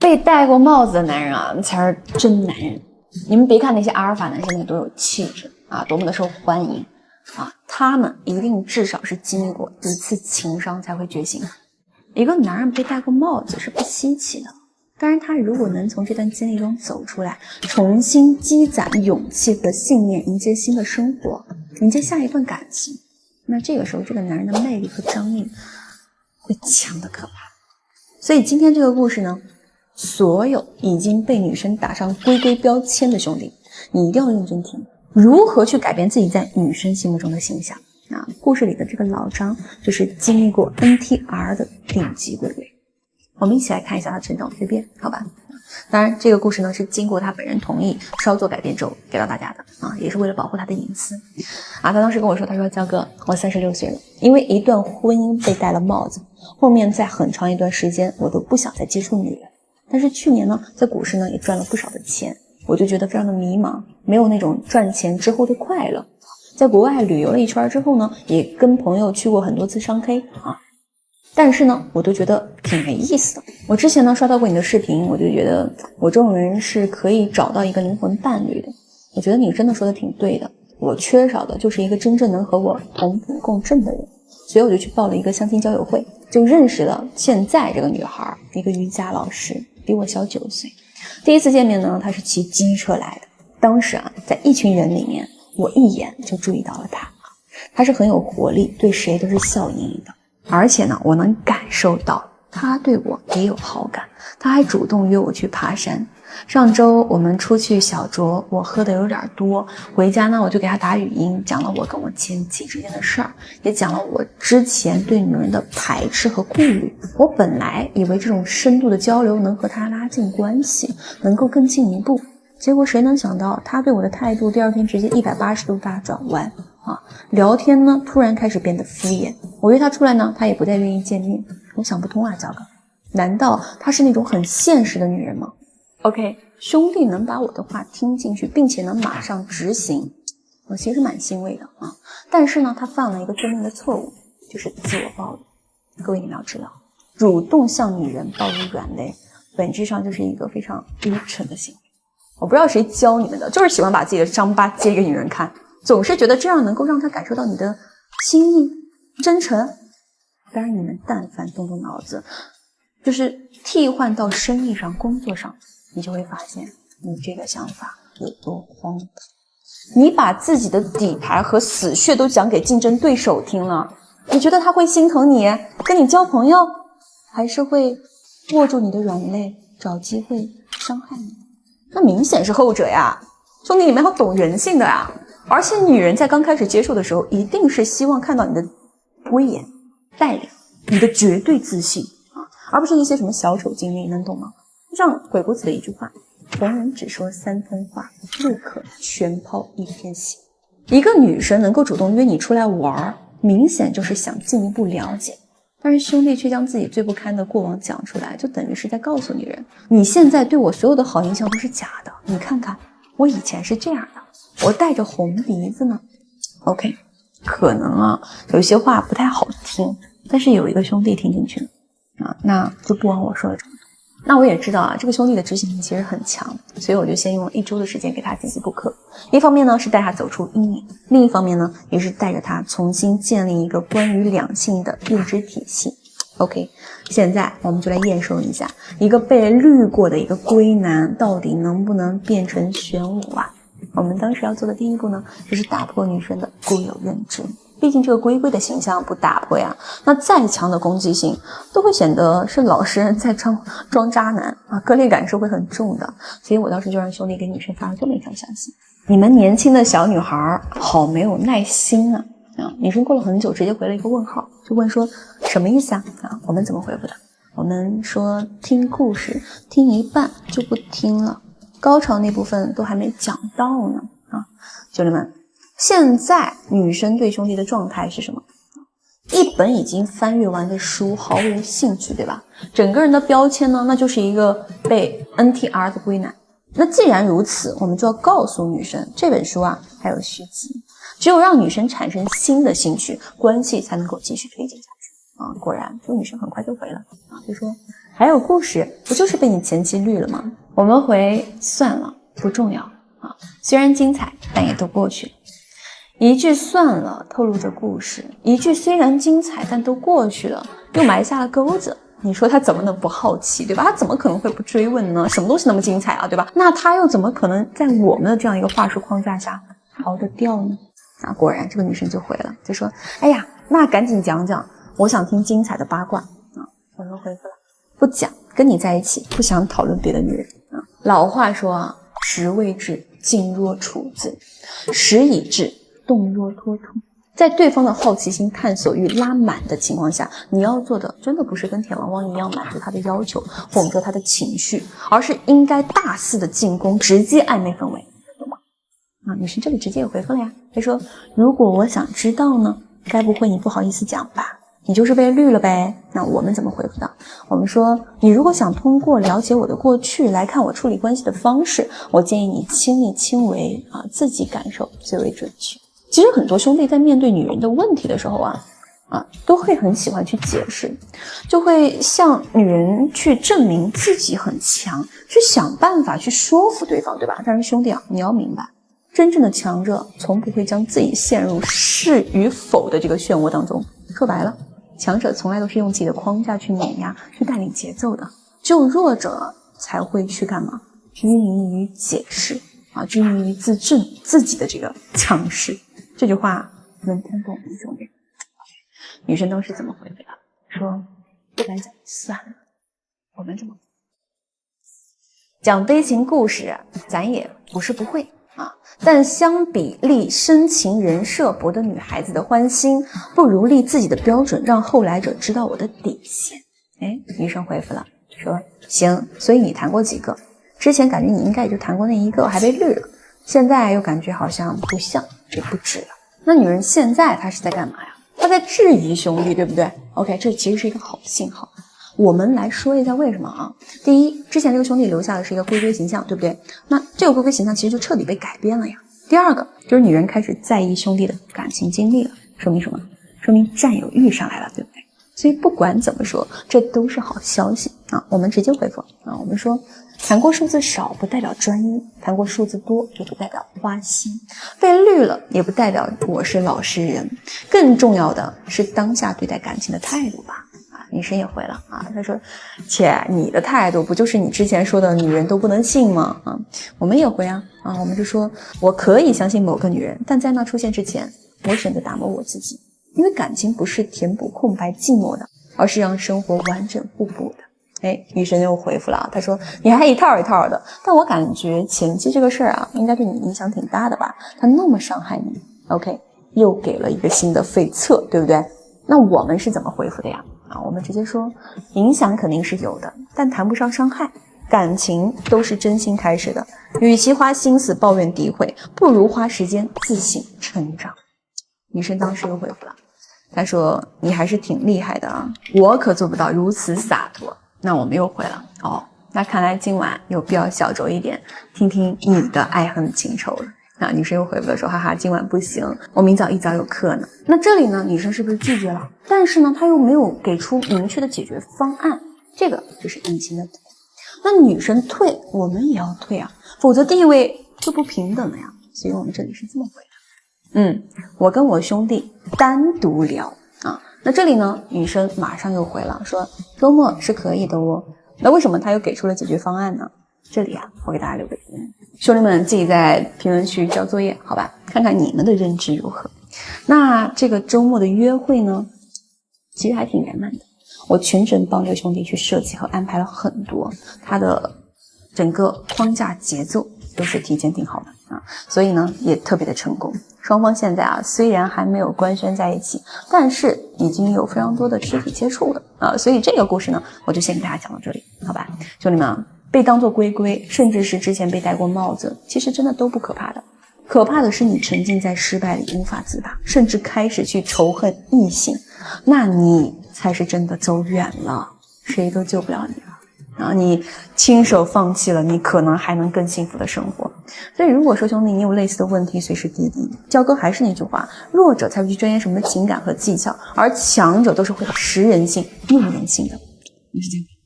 被戴过帽子的男人啊，才是真男人。你们别看那些阿尔法男生们多有气质啊，多么的受欢迎啊，他们一定至少是经历过一次情伤才会觉醒。一个男人被戴过帽子是不稀奇的，当然他如果能从这段经历中走出来，重新积攒勇气和信念，迎接新的生活，迎接下一段感情，那这个时候这个男人的魅力和张力会强得可怕。所以今天这个故事呢，所有已经被女生打上龟龟标签的兄弟，你一定要认真听，如何去改变自己在女生心目中的形象。故事里的这个老张就是经历过 NTR 的顶级龟龟，我们一起来看一下他成长蜕变，好吧？当然这个故事呢是经过他本人同意稍作改变之后给到大家的也是为了保护他的隐私他当时跟我说，他说焦哥，我36岁了，因为一段婚姻被戴了帽子，后面在很长一段时间我都不想再接触女人，但是去年呢在股市呢也赚了不少的钱，我就觉得非常的迷茫，没有那种赚钱之后的快乐。在国外旅游了一圈之后呢，也跟朋友去过很多次商 K 但是呢我都觉得挺没意思的。我之前呢刷到过你的视频，我就觉得我这种人是可以找到一个灵魂伴侣的，我觉得你真的说的挺对的，我缺少的就是一个真正能和我同频共振的人，所以我就去报了一个相亲交友会，就认识了现在这个女孩，一个瑜伽老师，比我小9岁。第一次见面呢，她是骑机车来的，当时在一群人里面，我一眼就注意到了她，她是很有活力，对谁都是笑盈盈的，而且呢我能感受到她对我也有好感，她还主动约我去爬山。上周我们出去小酌，我喝的有点多，回家呢我就给她打语音，讲了我跟我前妻之间的事儿，也讲了我之前对女人的排斥和顾虑。我本来以为这种深度的交流能和她拉近关系，能够更进一步，结果谁能想到她对我的态度第二天直接180度大转弯聊天呢突然开始变得敷衍，我约她出来呢她也不再愿意见面。我想不通啊，焦哥，难道她是那种很现实的女人吗？ OK， 兄弟能把我的话听进去并且能马上执行，我其实蛮欣慰的但是呢他犯了一个致命的错误，就是自我暴露。各位你们要知道，主动向女人暴露软肋本质上就是一个非常愚蠢的行为。我不知道谁教你们的，就是喜欢把自己的伤疤揭给女人看，总是觉得这样能够让她感受到你的心意真诚。当然你们但凡动动脑子，就是替换到生意上工作上，你就会发现你这个想法有多荒唐。你把自己的底牌和死穴都讲给竞争对手听了，你觉得他会心疼你跟你交朋友，还是会握住你的软肋找机会伤害你？那明显是后者呀，兄弟你们要懂人性的呀。而且女人在刚开始接触的时候一定是希望看到你的威严带领，你的绝对自信而不是一些什么小丑经历，能懂吗？就像鬼谷子的一句话，逢人只说3分话，路可全抛1片血。一个女生能够主动约你出来玩，明显就是想进一步了解，但是兄弟却将自己最不堪的过往讲出来，就等于是在告诉女人，你现在对我所有的好印象都是假的，你看看我以前是这样的，我带着红鼻子呢。 OK， 可能有些话不太好听，但是有一个兄弟听进去了那就不枉我说了这么多。那我也知道这个兄弟的执行力其实很强，所以我就先用了1周的时间给他紧急补课。一方面呢是带他走出阴影，另一方面呢也是带着他重新建立一个关于两性的认知体系。OK， 现在我们就来验收一下，一个被绿过的一个龟男到底能不能变成玄武我们当时要做的第一步呢，就是打破女生的固有认知。毕竟这个龟龟的形象不打破呀，那再强的攻击性都会显得是老实人在装渣男割裂感是会很重的。所以我当时就让兄弟给女生发了这么一条消息，你们年轻的小女孩好没有耐心女生过了很久直接回了一个问号，就问说什么意思我们怎么回复的？我们说听故事听一半就不听了，高潮那部分都还没讲到呢兄弟们，现在女生对兄弟的状态是什么？一本已经翻阅完的书毫无兴趣，对吧？整个人的标签呢，那就是一个被 NTR 的龟男。那既然如此，我们就要告诉女生，这本书还有续集，只有让女生产生新的兴趣，关系才能够继续推进下去果然这个女生很快就回了就说还有故事，不就是被你前期绿了吗？我们回算了，不重要啊，虽然精彩，但也都过去了。一句算了透露着故事，一句虽然精彩，但都过去了，又埋下了钩子。你说他怎么能不好奇，对吧？他怎么可能会不追问呢？什么东西那么精彩啊，对吧？那他又怎么可能在我们的这样一个话术框架下逃得掉呢？啊，果然这个女生就回了，就说：“哎呀，那赶紧讲讲，我想听精彩的八卦啊。”我说回复了，不讲，跟你在一起，不想讨论别的女人啊。老话说啊，时未至，静若处子；时已至，动若脱兔。在对方的好奇心、探索欲拉满的情况下，你要做的真的不是跟铁王汪一样满足他的要求，哄着他的情绪，而是应该大肆的进攻，直接暧昧氛围，懂吗？啊，女生这里直接有回复了呀，她说：“如果我想知道呢，该不会你不好意思讲吧？你就是被绿了呗？”那我们怎么回复的？我们说：“你如果想通过了解我的过去来看我处理关系的方式，我建议你亲力亲为啊，自己感受最为准确。”其实很多兄弟在面对女人的问题的时候都会很喜欢去解释，就会向女人去证明自己很强，去想办法去说服对方，对吧？但是兄弟啊，你要明白，真正的强者从不会将自己陷入是与否的这个漩涡当中。说白了，强者从来都是用自己的框架去碾压，去带领节奏的，只有弱者才会去干嘛？拘泥于解释啊，拘泥于自证自己的这个强势。这句话能听懂吗，兄弟？女生当时怎么回复的？说不敢讲，算了，我们怎么讲悲情故事，咱也不是不会啊，但相比立深情人设博得女孩子的欢心，不如立自己的标准，让后来者知道我的底线。女生回复了，说行，所以你谈过几个？之前感觉你应该也就谈过那一个，还被绿了，现在又感觉好像不像，也不止了。那女人现在她是在干嘛呀？她在质疑兄弟，对不对 ？OK， 这其实是一个好信号。我们来说一下为什么啊？第一，之前这个兄弟留下的是一个龟龟形象，对不对？那这个龟龟形象其实就彻底被改变了呀。第二个就是女人开始在意兄弟的感情经历了，说明什么？说明占有欲上来了，对不对？所以不管怎么说，这都是好消息啊。我们直接回复啊，我们说谈过数字少不代表专一，谈过数字多也不代表花心，被绿了也不代表我是老实人，更重要的是当下对待感情的态度吧。女生也回了啊，她说姐，你的态度不就是你之前说的女人都不能信吗？我们也回啊，我们就说我可以相信某个女人，但在那出现之前，我选择打磨我自己，因为感情不是填补空白寂寞的，而是让生活完整互补的。女生又回复了啊，她说你还一套一套的，但我感觉前期这个事儿应该对你影响挺大的吧，他那么伤害你。 OK， 又给了一个新的费测，对不对？那我们是怎么回复的呀？我们直接说影响肯定是有的，但谈不上伤害，感情都是真心开始的，与其花心思抱怨诋毁，不如花时间自省成长。女生当时又回复了，她说你还是挺厉害的啊，我可做不到如此洒脱。那我们又回了，那看来今晚有必要小酌一点，听听你的爱恨情仇了。那女生又回复了说，哈哈，今晚不行，我明早一早有课呢。那这里呢，女生是不是拒绝了？但是呢，她又没有给出明确的解决方案，这个就是隐形的退。那女生退，我们也要退啊，否则地位就不平等了呀。所以我们这里是这么回的。我跟我兄弟单独聊啊。那这里呢，女生马上又回了，说周末是可以的哦。那为什么她又给出了解决方案呢？这里我给大家留个评论，兄弟们自己在评论区交作业，好吧？看看你们的认知如何。那这个周末的约会呢，其实还挺圆满的。我全程帮这个兄弟去设计和安排了很多，他的整个框架节奏都是提前定好的所以呢也特别的成功。双方现在虽然还没有官宣在一起，但是已经有非常多的肢体接触了所以这个故事呢，我就先给大家讲到这里，好吧？兄弟们被当作龟龟，甚至是之前被戴过帽子，其实真的都不可怕的。可怕的是你沉浸在失败里无法自拔，甚至开始去仇恨异性，那你才是真的走远了，谁都救不了你了你亲手放弃了你可能还能更幸福的生活。所以如果说兄弟你有类似的问题，随时滴滴。焦哥还是那句话，弱者才会去钻研什么情感和技巧，而强者都是会有识人性用人性的。就是这样。